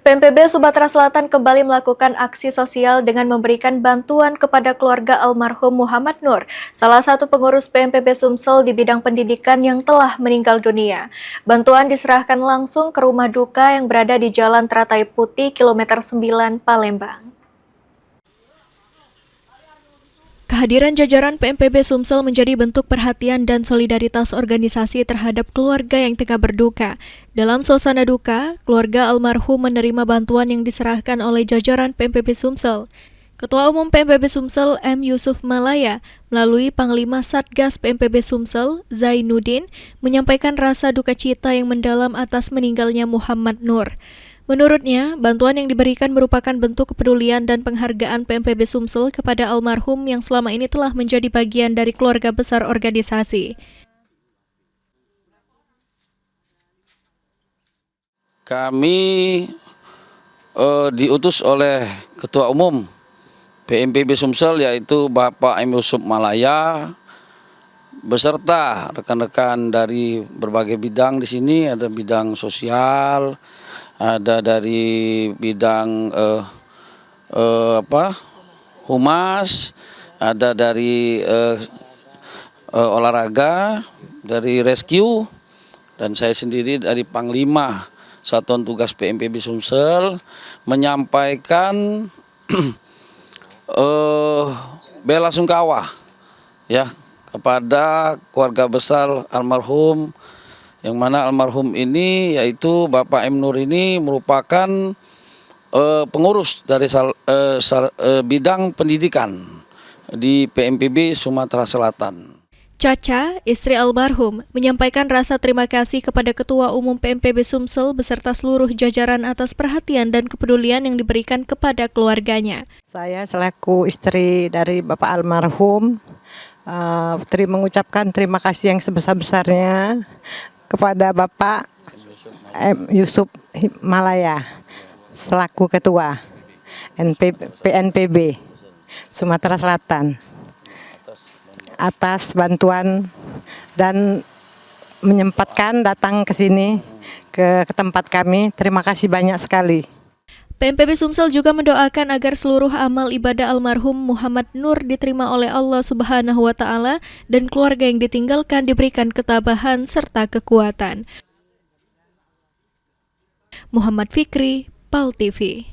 PMPB Sumatera Selatan kembali melakukan aksi sosial dengan memberikan bantuan kepada keluarga almarhum Muhammad Nur, salah satu pengurus PMPB Sumsel di bidang pendidikan yang telah meninggal dunia. Bantuan diserahkan langsung ke rumah duka yang berada di Jalan Teratai Putih, kilometer 9, Palembang. Kehadiran jajaran PMPB Sumsel menjadi bentuk perhatian dan solidaritas organisasi terhadap keluarga yang tengah berduka. Dalam suasana duka, keluarga almarhum menerima bantuan yang diserahkan oleh jajaran PMPB Sumsel. Ketua Umum PMPB Sumsel M. Yusuf Malaya melalui Panglima Satgas PMPB Sumsel, Zainuddin, menyampaikan rasa duka cita yang mendalam atas meninggalnya Muhammad Nur. Menurutnya, bantuan yang diberikan merupakan bentuk kepedulian dan penghargaan PMPB Sumsel kepada almarhum yang selama ini telah menjadi bagian dari keluarga besar organisasi. Kami diutus oleh Ketua Umum PMPB Sumsel yaitu Bapak M. Yusuf Malaya beserta rekan-rekan dari berbagai bidang di sini, ada bidang sosial, ada dari bidang humas, ada dari olahraga, dari rescue, dan saya sendiri dari Panglima Satuan Tugas PMPB Sumsel menyampaikan bela sungkawa ya kepada keluarga besar almarhum, yang mana almarhum ini yaitu Bapak M. Nur ini merupakan pengurus dari bidang pendidikan di PMPB Sumatera Selatan. Caca, istri almarhum, menyampaikan rasa terima kasih kepada Ketua Umum PMPB Sumsel beserta seluruh jajaran atas perhatian dan kepedulian yang diberikan kepada keluarganya. Saya selaku istri dari Bapak almarhum mengucapkan terima kasih yang sebesar-besarnya kepada Bapak M. Yusuf Malaya selaku Ketua PNPB Sumatera Selatan atas bantuan dan menyempatkan datang ke sini ke tempat kami. Terima kasih banyak sekali. PMPB Sumsel juga mendoakan agar seluruh amal ibadah almarhum Muhammad Nur diterima oleh Allah Subhanahu wa Ta'ala dan keluarga yang ditinggalkan diberikan ketabahan serta kekuatan. Muhammad Fikri, PAL TV.